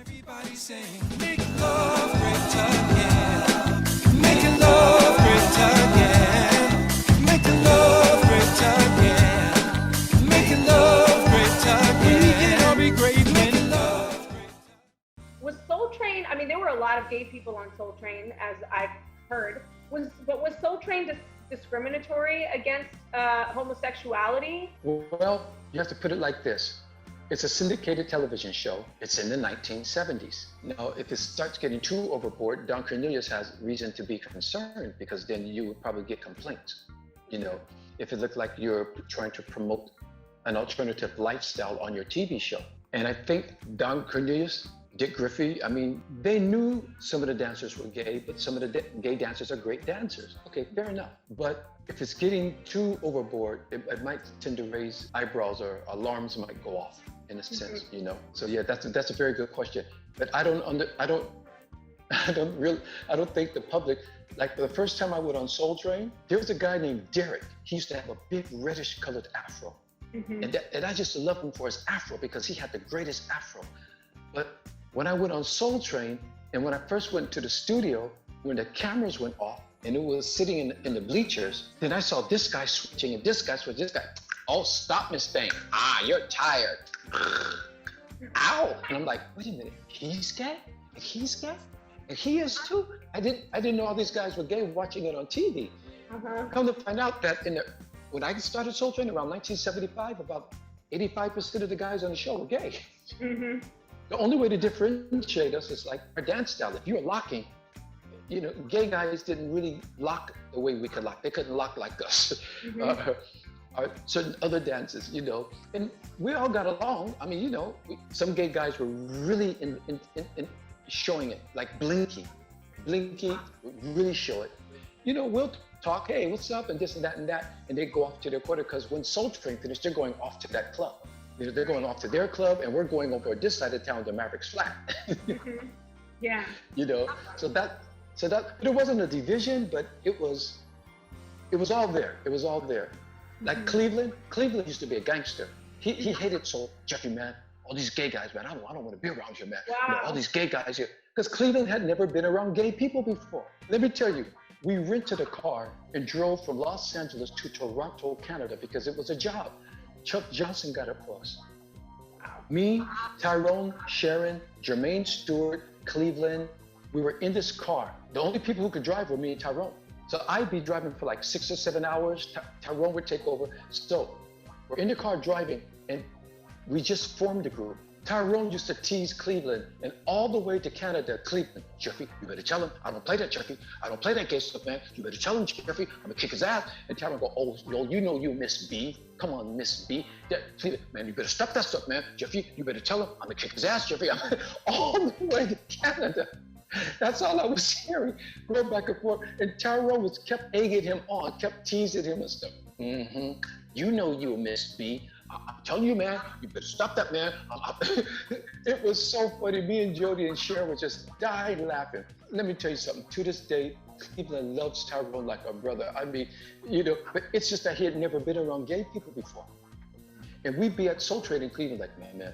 Everybody sing, make love great again. Make love great again. Make love great again. Make love great again. We can all be great, make love great. Was Soul Train, I mean, there were a lot of gay people on Soul Train, as I've heard. But was Soul Train discriminatory against homosexuality? Well, you have to put it like this. It's a syndicated television show. It's in the 1970s. Now, if it starts getting too overboard, Don Cornelius has reason to be concerned, because then you would probably get complaints. You know, if it looked like you're trying to promote an alternative lifestyle on your TV show. And I think Don Cornelius, Dick Griffey, I mean, they knew some of the dancers were gay, but some of the gay dancers are great dancers. Okay, fair enough. But if it's getting too overboard, it might tend to raise eyebrows, or alarms might go off in a sense, you know? So yeah, that's a very good question. But I don't think the public, like the first time I went on Soul Train, there was a guy named Derek. He used to have a big reddish colored afro. And I just loved him for his afro, because he had the greatest afro. But when I went on Soul Train, and when I first went to the studio, when the cameras went off and it was sitting in the bleachers, then I saw this guy switching and this guy switching, this guy. Oh, stop, Miss Bang. You're tired. Ow. And I'm like, wait a minute, he's gay? He's gay? And he is too? I didn't know all these guys were gay watching it on TV. Come to find out that when I started Soul Train around 1975, about 85% of the guys on the show were gay. The only way to differentiate us is like our dance style. If you were locking, you know, gay guys didn't really lock the way we could lock. They couldn't lock like us. Certain other dances, you know, and we all got along. I mean, you know, some gay guys were really in showing it, like Blinky really show it. You know, we'll talk, hey, what's up, and this and that, and they go off to their quarter, because when Soul Train finished, they're going off to that club. You know, they're going off to their club, and we're going over this side of town to Maverick's flat. Yeah. You know, so that it wasn't a division, but it was all there. It was all there. Like Cleveland used to be a gangster. He hated Soul. Jeffrey, man, all these gay guys, man, I don't want to be around you, man. Wow. You know, all these gay guys here. Because Cleveland had never been around gay people before. Let me tell you, we rented a car and drove from Los Angeles to Toronto, Canada, because it was a job. Chuck Johnson got it for us. Me, Tyrone, Sharon, Jermaine Stewart, Cleveland, we were in this car. The only people who could drive were me and Tyrone. So I'd be driving for like 6 or 7 hours. Tyrone would take over. So we're in the car driving, and we just formed a group. Tyrone used to tease Cleveland, and all the way to Canada, Cleveland, Jeffrey, you better tell him, I don't play that, Jeffrey. I don't play that gay stuff, man. You better tell him, Jeffrey, I'm gonna kick his ass. And Tyrone go, oh, you know you, Miss B. Come on, Miss B. Cleveland, man, you better stop that stuff, man. Jeffrey, you better tell him, I'm gonna kick his ass, Jeffrey. All the way to Canada. That's all I was hearing, going back and forth. And Tyrone kept egging him on, kept teasing him and stuff. You know you, Miss B. I'm telling you, man, you better stop that, man. It was so funny. Me and Jody and Sharon were just dying laughing. Let me tell you something. To this day, Cleveland loves Tyrone like a brother. I mean, you know, but it's just that he had never been around gay people before. And we'd be at Soul Train in Cleveland, like, man,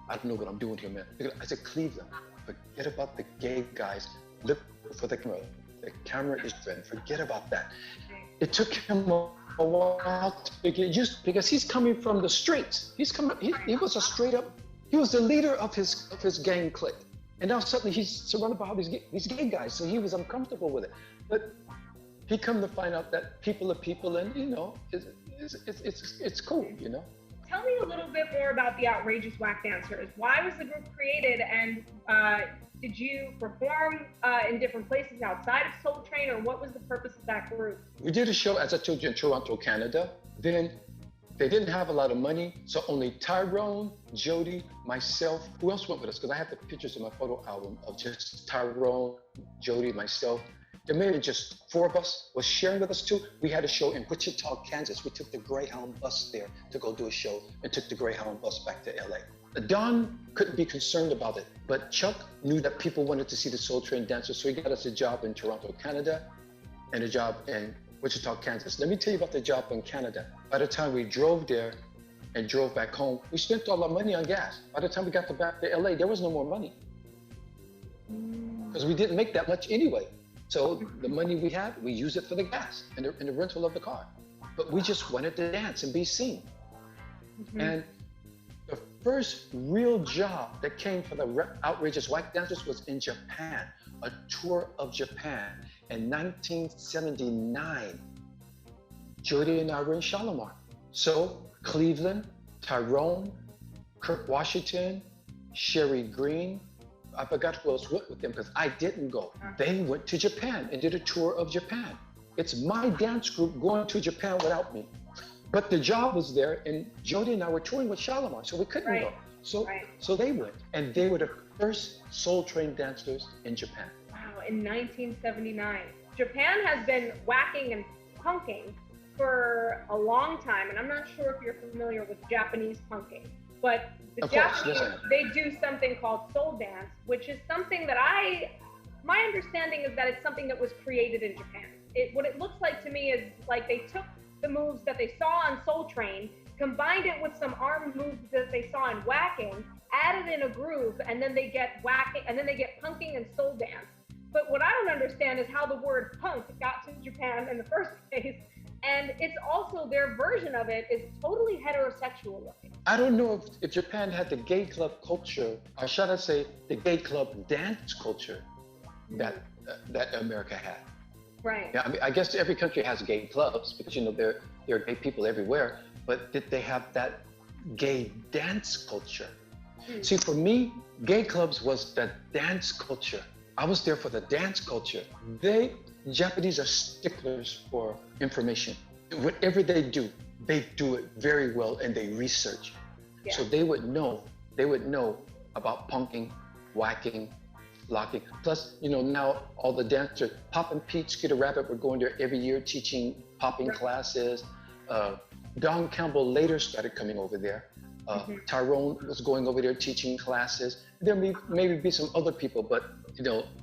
I don't know what I'm doing here, man. I said, Cleveland, forget about the gay guys. Look for the camera. The camera is friend. Forget about that. It took him a while to get used to, because he's coming from the streets. He was a straight up, he was the leader of his gang clique. And now suddenly he's surrounded by all these gay guys, so he was uncomfortable with it. But he come to find out that people are people, and you know, it's cool, you know. Tell me a little bit more about the Outrageous Whack Dancers. Why was the group created, and did you perform in different places outside of Soul Train, or what was the purpose of that group? We did a show, as I told you, in Toronto, Canada. Then they didn't have a lot of money, so only Tyrone, Jody, myself, who else went with us? Because I have the pictures in my photo album of just Tyrone, Jody, myself. There may have just 4 of us was sharing with us too. We had a show in Wichita, Kansas. We took the Greyhound bus there to go do a show, and took the Greyhound bus back to LA. Don couldn't be concerned about it, but Chuck knew that people wanted to see the Soul Train dancers, so he got us a job in Toronto, Canada, and a job in Wichita, Kansas. Let me tell you about the job in Canada. By the time we drove there and drove back home, we spent all our money on gas. By the time we got back to LA, there was no more money. because we didn't make that much anyway. So the money we had, we used it for the gas and the rental of the car. But we just wanted to dance and be seen. And the first real job that came for the outrageous white dancers was in Japan, a tour of Japan in 1979. Jody and I were in Shalimar. So Cleveland, Tyrone, Kirk Washington, Sherry Green, I forgot who else went with them because I didn't go. They went to Japan and did a tour of Japan. It's my dance group going to Japan without me. But the job was there, and Jody and I were touring with Shalimar, so we couldn't go. So they went, and they were the first Soul Train dancers in Japan. Wow, in 1979. Japan has been whacking and punking for a long time, and I'm not sure if you're familiar with Japanese punking, but the Japanese, they do something called soul dance, which is something that my understanding is that it's something that was created in Japan. What it looks like to me is like they took the moves that they saw on Soul Train, combined it with some arm moves that they saw in whacking, added in a groove, and then they get whacking, and then they get punking and soul dance. But what I don't understand is how the word punk got to Japan in the first place. And it's also their version of it is totally heterosexual looking. I don't know if Japan had the gay club culture, or should I say the gay club dance culture that America had. Right. Yeah, I mean, I guess every country has gay clubs because there are gay people everywhere. But did they have that gay dance culture? See, for me, gay clubs was the dance culture. I was there for the dance culture. Japanese are sticklers for information. Whatever they do it very well, and they research. Yeah. So they would know about punking, whacking, locking. Plus, now all the dancers, Pop and Pete, Skeeter Rabbit were going there every year teaching popping classes. Don Campbell later started coming over there. Tyrone was going over there teaching classes. There may maybe be some other people, but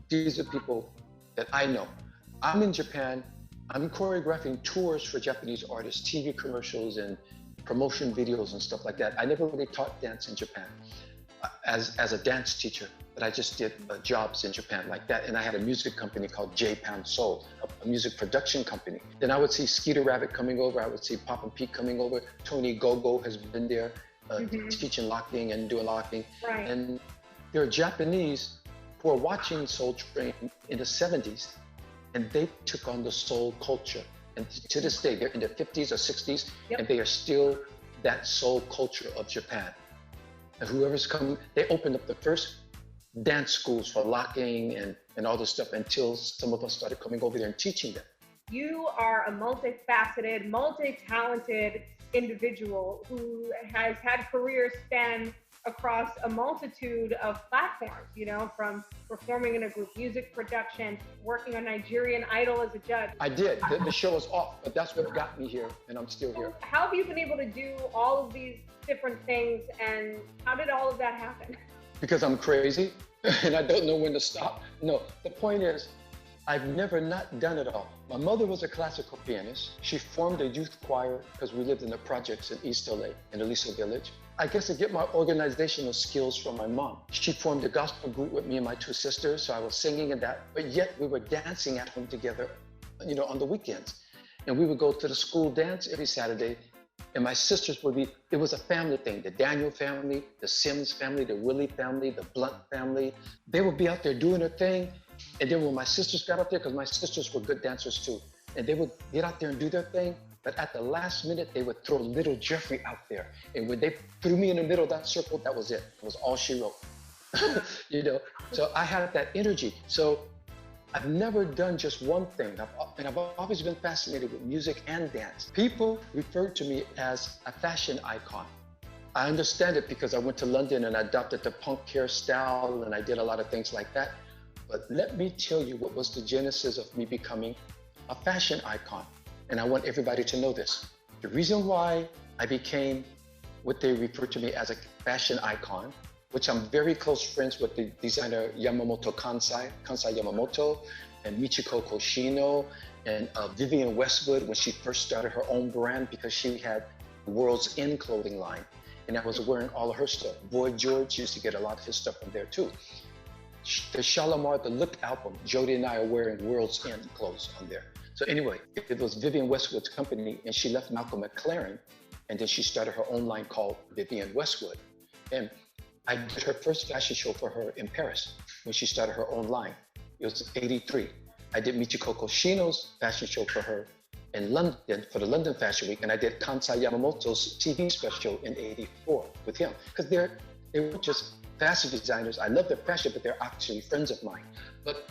these are people that I know. I'm in Japan. I'm choreographing tours for Japanese artists, TV commercials and promotion videos and stuff like that. I never really taught dance in Japan as a dance teacher, but I just did jobs in Japan like that. And I had a music company called Japan Soul, a music production company. Then I would see Skeeter Rabbit coming over. I would see Pop and Pete coming over. Tony Gogo has been there teaching locking and doing locking. Right. And there are Japanese who are watching Soul Train in the 70s, and they took on the soul culture. And to this day, they're in their 50s or 60s, and they are still that soul culture of Japan. And whoever's come, they opened up the first dance schools for locking and all this stuff until some of us started coming over there and teaching them. You are a multifaceted, multi-talented individual who has had careers span across a multitude of platforms, from performing in a group music production, working on Nigerian Idol as a judge. I did. The show was off, but that's what got me here, and I'm still here. How have you been able to do all of these different things, and how did all of that happen? Because I'm crazy, and I don't know when to stop. No, the point is, I've never not done it all. My mother was a classical pianist. She formed a youth choir because we lived in the projects in East LA, in Aliso Village. I guess to get my organizational skills from my mom. She formed a gospel group with me and my two sisters, so I was singing in that, but yet we were dancing at home together, on the weekends. And we would go to the school dance every Saturday, and my sisters it was a family thing. The Daniel family, the Sims family, the Willie family, the Blunt family. They would be out there doing their thing. And then when my sisters got up there, because my sisters were good dancers too, and they would get out there and do their thing, but at the last minute, they would throw little Jeffrey out there. And when they threw me in the middle of that circle, that was it. It was all she wrote. So I had that energy. So I've never done just one thing. I've always been fascinated with music and dance. People refer to me as a fashion icon. I understand it because I went to London and I adopted the punk hairstyle and I did a lot of things like that. But let me tell you what was the genesis of me becoming a fashion icon. And I want everybody to know this. The reason why I became what they refer to me as a fashion icon, which I'm very close friends with the designer Yamamoto Kansai Yamamoto, and Michiko Koshino, and Vivienne Westwood when she first started her own brand because she had the world's end clothing line. And I was wearing all of her stuff. Boy George used to get a lot of his stuff from there too. the Shalimar The Look album, Jody and I are wearing World's End clothes on there. So anyway, it was Vivienne Westwood's company, and she left Malcolm McLaren, and then she started her own line called Vivienne Westwood. And I did her first fashion show for her in Paris when she started her own line. It was '83. I did Michiko Shino's fashion show for her in London for the London Fashion Week, and I did Kansai Yamamoto's TV special in '84 with him, because they weren't just fashion designers. I love their fashion, but they're actually friends of mine. But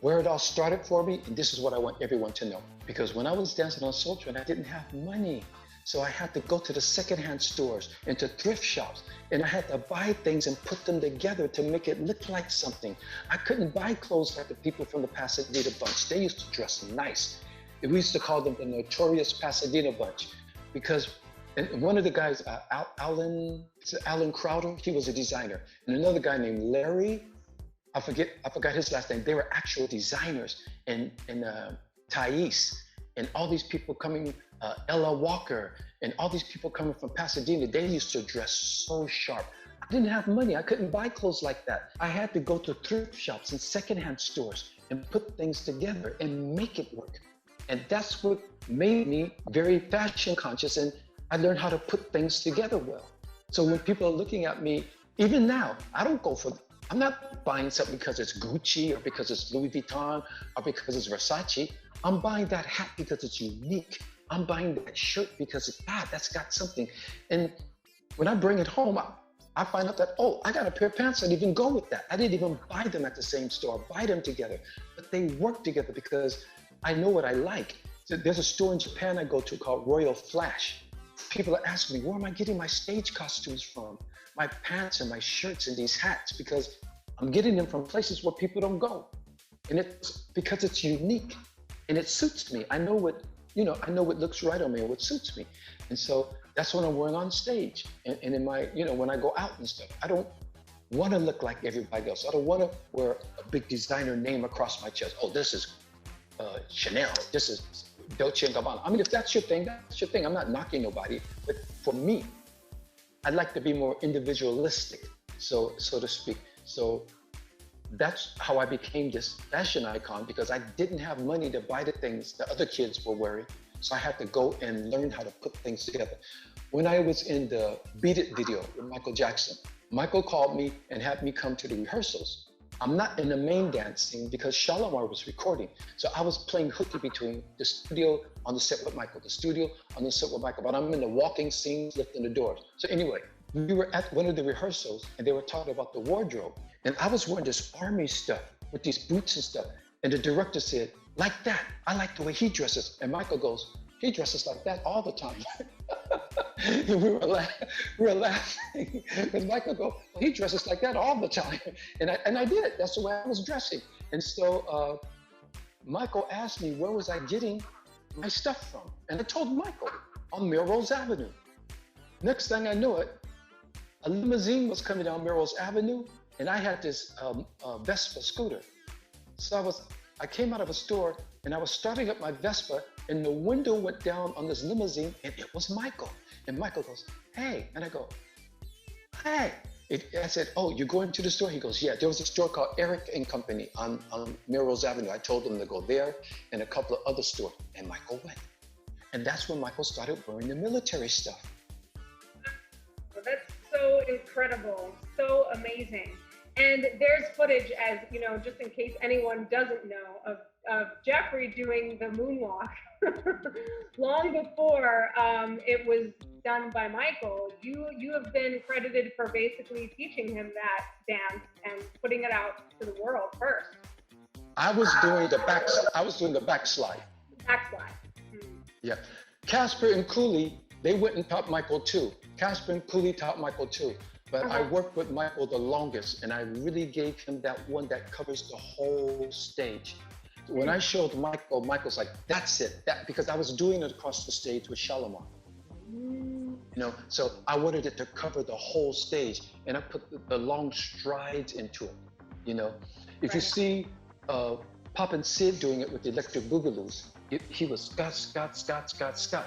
where it all started for me, and this is what I want everyone to know, because when I was dancing on Soul Train, I didn't have money. So I had to go to the secondhand stores and to thrift shops, and I had to buy things and put them together to make it look like something. I couldn't buy clothes like the people from the Pasadena bunch. They used to dress nice. We used to call them the notorious Pasadena bunch, because and one of the guys, Alan Crowder, he was a designer, and another guy named Larry, I forgot his last name. They were actual designers, and Thais, and all these people coming, Ella Walker, and all these people coming from Pasadena. They used to dress so sharp. I didn't have money. I couldn't buy clothes like that. I had to go to thrift shops and secondhand stores and put things together and make it work. And that's what made me very fashion conscious, and I learned how to put things together well. So when people are looking at me, even now, I'm not buying something because it's Gucci or because it's Louis Vuitton or because it's Versace. I'm buying that hat because it's unique. I'm buying that shirt because that's got something. And when I bring it home, I find out that, I got a pair of pants that even go with that. I didn't even buy them at the same store, buy them together, but they work together because I know what I like. So there's a store in Japan I go to called Royal Flash. People are asking me, where am I getting my stage costumes from? My pants and my shirts and these hats, because I'm getting them from places where people don't go. And it's because it's unique and it suits me. I know what looks right on me and what suits me. And so that's what I'm wearing on stage. And in my, when I go out and stuff, I don't want to look like everybody else. I don't want to wear a big designer name across my chest. Oh, this is Chanel, this is Dolce & Gabbana. I mean, if that's your thing, that's your thing. I'm not knocking nobody, but for me, I'd like to be more individualistic, so to speak. So that's how I became this fashion icon, because I didn't have money to buy the things that other kids were wearing. So I had to go and learn how to put things together. When I was in the Beat It video with Michael Jackson, Michael called me and had me come to the rehearsals. I'm not in the main dance scene because Shalimar was recording. So I was playing hooky between the studio on the set with Michael, the studio on the set with Michael, but I'm in the walking scenes, lifting the doors. So anyway, we were at one of the rehearsals and they were talking about the wardrobe. And I was wearing this army stuff with these boots and stuff. And the director said, like that, I like the way he dresses. And Michael goes, he dresses like that all the time. And we were laughing. And Michael goes, he dresses like that all the time. And I did, that's the way I was dressing. And so Michael asked me, where was I getting my stuff from? And I told Michael, on Melrose Avenue. Next thing I knew it, a limousine was coming down Melrose Avenue, and I had this Vespa scooter. So I came out of a store and I was starting up my Vespa, and the window went down on this limousine, and it was Michael. And Michael goes, hey. And I go, hey. I said, oh, you're going to the store? He goes, yeah. There was a store called Eric and Company on Melrose Avenue. I told him to go there and a couple of other stores. And Michael went. And that's when Michael started wearing the military stuff. Well, that's so incredible, so amazing. And there's footage, as you know, just in case anyone doesn't know, of Jeffrey doing the moonwalk long before it was done by Michael. You have been credited for basically teaching him that dance and putting it out to the world first. I was doing the backslide. Backslide. Yeah. Casper and Cooley, they went and taught Michael too. Casper and Cooley taught Michael too. But I worked with Michael the longest, and I really gave him that one that covers the whole stage. When I showed Michael, Michael's like, that's it. Because I was doing it across the stage with Shalimar. So I wanted it to cover the whole stage, and I put the long strides into it. If you see Poppin' Sid doing it with the Electric Boogaloos, he was Scott, Scott, Scott, Scott, Scott.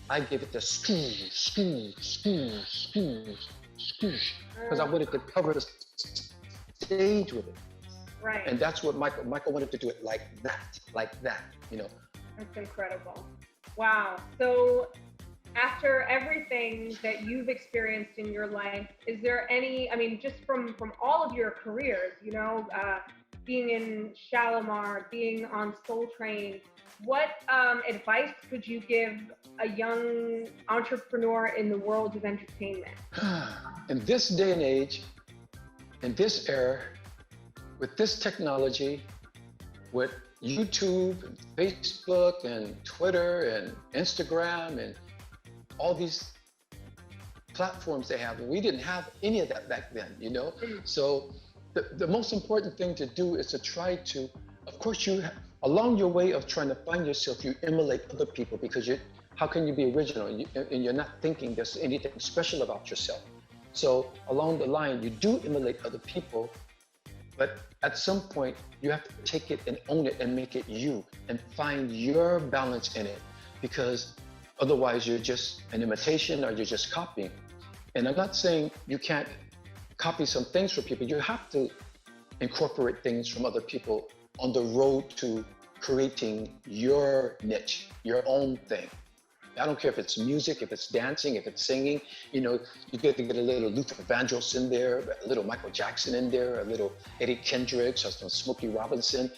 I gave it the skoosh, skoosh, skoosh, skoosh, skoosh, because I wanted to cover the stage with it. Right. And that's what Michael wanted to do it like that, you know. That's incredible. Wow. So after everything that you've experienced in your life, is there any, I mean, just from all of your careers, you know, being in Shalimar, being on Soul Train, what advice could you give a young entrepreneur in the world of entertainment? In this day and age, in this era, with this technology, with YouTube and Facebook and Twitter and Instagram and all these platforms they have, and we didn't have any of that back then, you know? So the most important thing to do is to try to, of course, along your way of trying to find yourself, you emulate other people, because how can you be original and you're not thinking there's anything special about yourself? So along the line, you do emulate other people, but at some point you have to take it and own it and make it you and find your balance in it, because otherwise you're just an imitation or you're just copying. And I'm not saying you can't copy some things from people. You have to incorporate things from other people on the road to creating your niche, your own thing. I don't care if it's music, if it's dancing, if it's singing, you know, you get to get a little Luther Vandross in there, a little Michael Jackson in there, a little Eddie Kendricks or some Smokey Robinson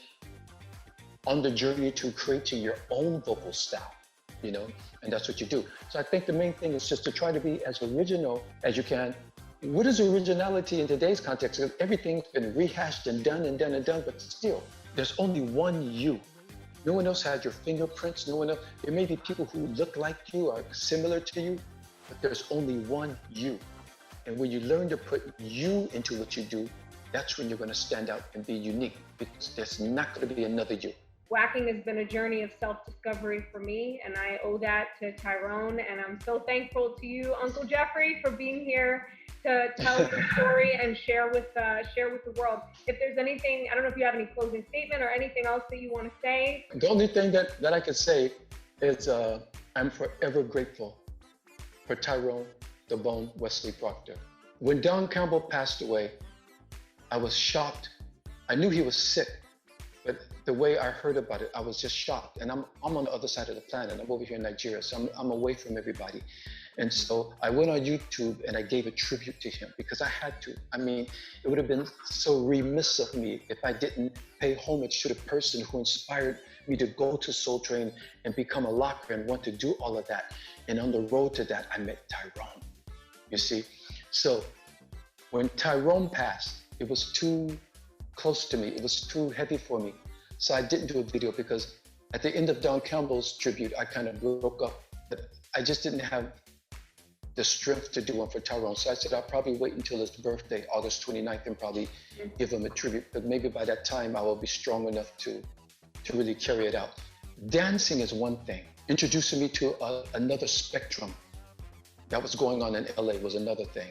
on the journey to creating your own vocal style, you know, and that's what you do. So I think the main thing is just to try to be as original as you can. What is originality in today's context? Because everything's been rehashed and done and done and done, but still, there's only one you. No one else has your fingerprints, no one else. There may be people who look like you or similar to you, but there's only one you. And when you learn to put you into what you do, that's when you're going to stand out and be unique, because there's not going to be another you. Waacking has been a journey of self-discovery for me, and I owe that to Tyrone. And I'm so thankful to you, Uncle Jeffrey, for being here to tell your story and share with the world. If there's anything, I don't know if you have any closing statement or anything else that you want to say. The only thing that I could say is I'm forever grateful for Tyrone "The Bone" Wesley Proctor. When Don Campbell passed away, I was shocked. I knew he was sick, but the way I heard about it, I was just shocked. And I'm on the other side of the planet. I'm over here in Nigeria, so I'm away from everybody. And so I went on YouTube and I gave a tribute to him, because I had to. I mean, it would have been so remiss of me if I didn't pay homage to the person who inspired me to go to Soul Train and become a locker and want to do all of that. And on the road to that, I met Tyrone, you see? So when Tyrone passed, it was too close to me. It was too heavy for me. So I didn't do a video, because at the end of Don Campbell's tribute, I kind of broke up. But I just didn't have the strength to do one for Tyrone. So I said, I'll probably wait until his birthday, August 29th, and probably give him a tribute. But maybe by that time, I will be strong enough to really carry it out. Dancing is one thing. Introducing me to another spectrum that was going on in LA was another thing.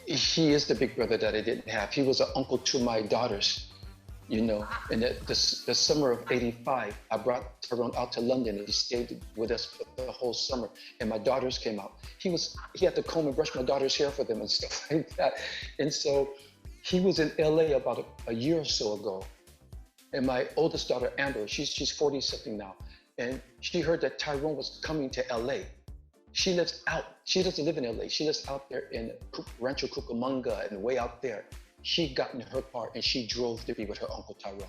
He is the big brother that I didn't have. He was an uncle to my daughters, you know. And the summer of '85, I brought Tyrone out to London, and he stayed with us for the whole summer. And my daughters came out. He had to comb and brush my daughter's hair for them and stuff like that. And so he was in LA about a year or so ago. And my oldest daughter, Amber, she's 40 something now. And she heard that Tyrone was coming to LA. She doesn't live in LA. She lives out there in Rancho Cucamonga and way out there. She got in her car and she drove to be with her Uncle Tyrone.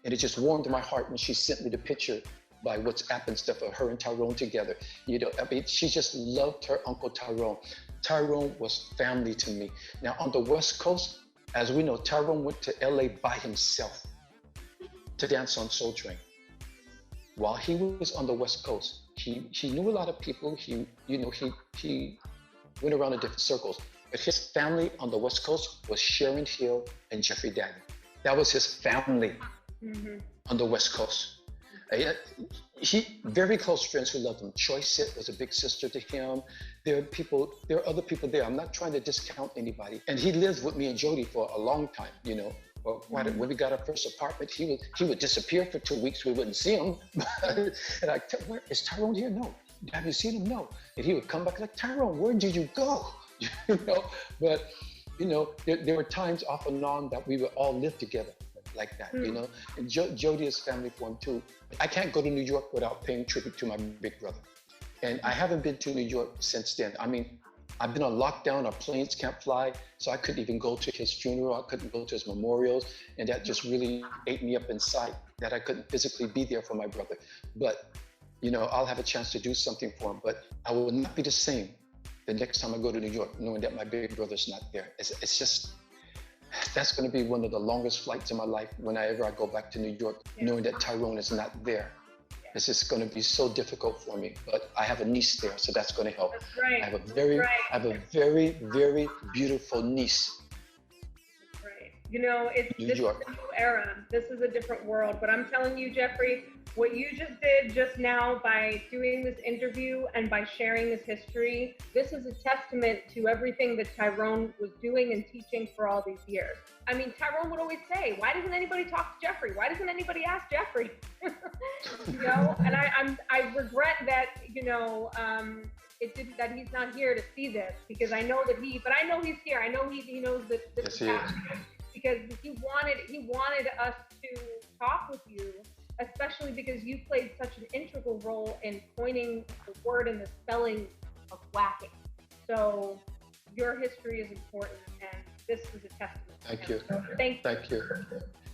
And it just warmed my heart when she sent me the picture by WhatsApp and stuff of her and Tyrone together. You know, I mean, she just loved her Uncle Tyrone. Tyrone was family to me. Now on the West Coast, as we know, Tyrone went to LA by himself to dance on Soul Train. While he was on the West Coast, he knew a lot of people. He went around in different circles. But his family on the West Coast was Sharon Hill and Jeffrey Daniel. That was his family on the West Coast. He very close friends who loved him. Choi Sit was a big sister to him. There are other people there. I'm not trying to discount anybody. And he lived with me and Jody for a long time, you know. When we got our first apartment, he would disappear for 2 weeks. We wouldn't see him. And I tell, where is Tyrone here? No. Have you seen him? No. And he would come back like, Tyrone, where did you go? You know. But you know, there were times off and on that we would all live together like that, you know. And Jody is family for him too. I can't go to New York without paying tribute to my big brother. And I haven't been to New York since then. I mean, I've been on lockdown, our planes can't fly, so I couldn't even go to his funeral, I couldn't go to his memorials, and that just really ate me up inside, that I couldn't physically be there for my brother. But, you know, I'll have a chance to do something for him, but I will not be the same the next time I go to New York, knowing that my big brother's not there. It's just, that's gonna be one of the longest flights in my life whenever I go back to New York, knowing that Tyrone is not there. It's just going to be so difficult for me, but I have a niece there, so that's going to help. That's right. I have a very, very beautiful niece. Right. You know, this is a new era. This is a different world. But I'm telling you, Jeffrey, what you just did just now by doing this interview and by sharing this history, this is a testament to everything that Tyrone was doing and teaching for all these years. I mean, Tyrone would always say, why doesn't anybody talk to Jeffrey? Why doesn't anybody ask Jeffrey? You know, and I regret that, you know, that he's not here to see this, because I know that but I know he's here. I know he knows that this is happening, because he wanted us to talk with you, especially because you played such an integral role in coining the word and the spelling of whacking. So your history is important, and this is a testament. Thank you. Thank you.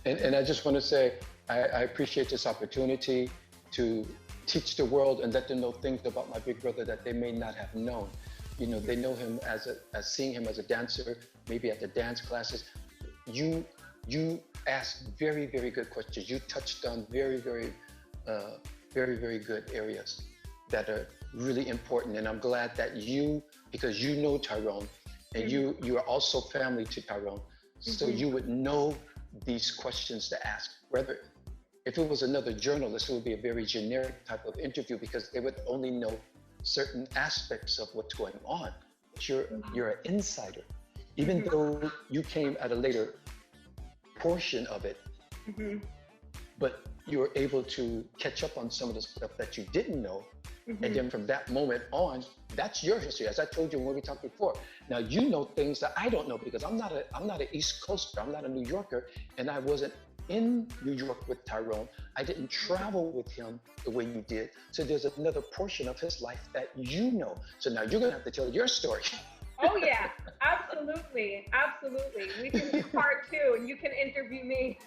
And I just want to say, I appreciate this opportunity to teach the world and let them know things about my big brother that they may not have known. You know, they know him as seeing him as a dancer, maybe at the dance classes. You asked very, very good questions. You touched on very, very good areas that are really important. And I'm glad that because you know Tyrone, and you are also family to Tyrone, so you would know these questions to ask. Whether if it was another journalist, it would be a very generic type of interview, because they would only know certain aspects of what's going on. But you're an insider, even though you came at a later portion of it, but you were able to catch up on some of the stuff that you didn't know. And then from that moment on, that's your history. As I told you when we talked before. Now you know things that I don't know, because I'm not an East Coaster. I'm not a New Yorker, and I wasn't in New York with Tyrone. I didn't travel with him the way you did. So there's another portion of his life that you know. So now you're gonna have to tell your story. Oh yeah, absolutely. We can do part 2, and you can interview me.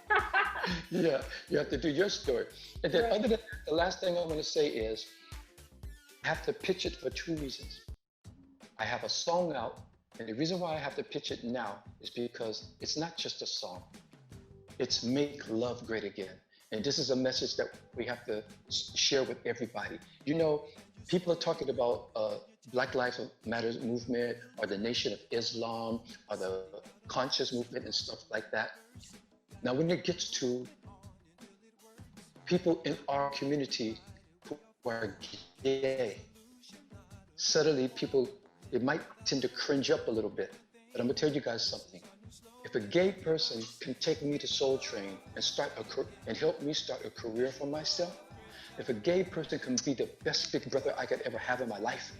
Yeah, you have to do your story. And then other than that, the last thing I'm gonna say is, I have to pitch it for 2 reasons. I have a song out, and the reason why I have to pitch it now is because it's not just a song. It's Make Love Great Again. And this is a message that we have to share with everybody. You know, people are talking about Black Lives Matter movement, or the Nation of Islam, or the conscious movement and stuff like that. Now, when it gets to people in our community who are gay, suddenly people, they might tend to cringe up a little bit. But I'm gonna tell you guys something. If a gay person can take me to Soul Train and help me start a career for myself, if a gay person can be the best big brother I could ever have in my life,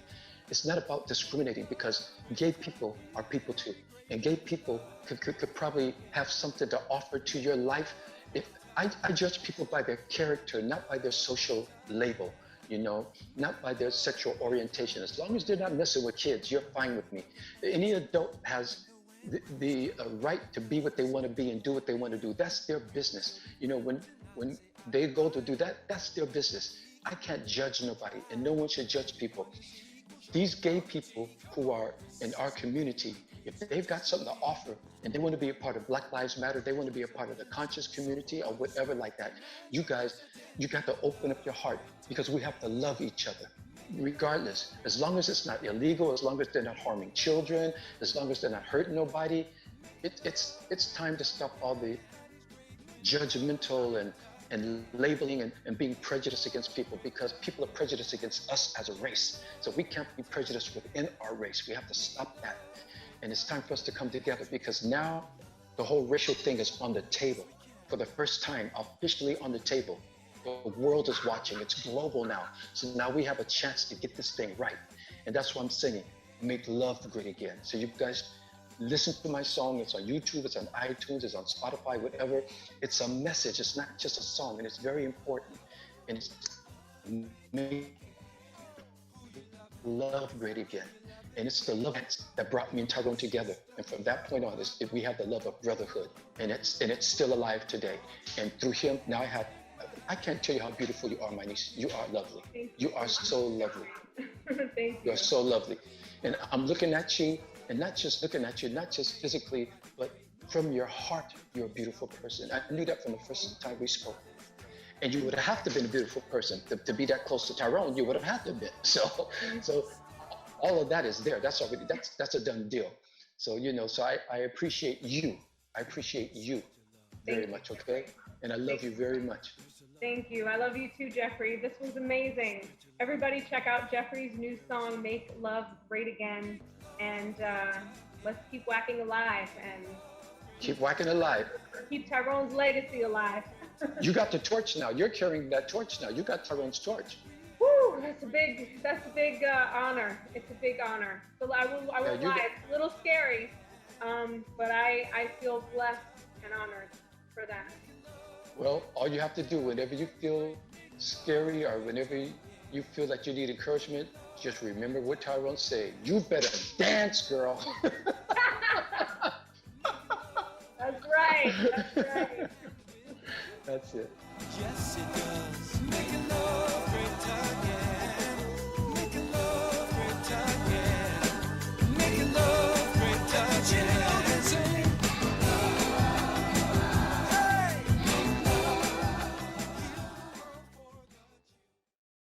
it's not about discriminating, because gay people are people too. And gay people could probably have something to offer to your life. I judge people by their character, not by their social label, you know, not by their sexual orientation. As long as they're not messing with kids, you're fine with me. Any adult has the right to be what they want to be and do what they want to do. That's their business. You know, when they go to do that, that's their business. I can't judge nobody, and no one should judge people. These gay people who are in our community, if they've got something to offer and they want to be a part of Black Lives Matter, they want to be a part of the conscious community or whatever like that, you guys, you got to open up your heart, because we have to love each other. Regardless, as long as it's not illegal, as long as they're not harming children, as long as they're not hurting nobody, it's time to stop all the judgmental and labeling and being prejudiced against people, because people are prejudiced against us as a race. So we can't be prejudiced within our race. We have to stop that. And it's time for us to come together, because now the whole racial thing is on the table. For the first time, officially on the table. The world is watching. It's global now. So now we have a chance to get this thing right. And that's why I'm singing, Make Love Great Again. So you guys listen to my song. It's on YouTube, it's on iTunes, it's on Spotify, whatever. It's a message. It's not just a song, and it's very important. And it's make love great again. And it's the love that brought me and Tyrone together. And from that point on, we have the love of brotherhood, and it's still alive today. And through him, now I can't tell you how beautiful you are, my niece. You are lovely. You are so lovely. Thank you. You are so lovely. And I'm looking at you, and not just looking at you, not just physically, but from your heart, you're a beautiful person. I knew that from the first time we spoke. And you would have to have been a beautiful person to be that close to Tyrone. You would have had to have been. So all of that is there. That's already, that's a done deal. So, so I appreciate you. I appreciate you very much, okay? And I love you very much. Thank you. I love you too, Jeffrey. This was amazing. Everybody check out Jeffrey's new song, Make Love Great Again. And let's keep whacking alive and keep whacking alive. Keep Tyrone's legacy alive. You got the torch now. You're carrying that torch now. You got Tyrone's torch. Woo, that's a big honor. It's a big honor. So I will lie. It's a little scary, but I feel blessed and honored for that. Well, all you have to do whenever you feel scary or whenever you feel that you need encouragement, just remember what Tyrone said. You better dance, girl. That's right. That's right. That's it. Yes, it does. Making love great again.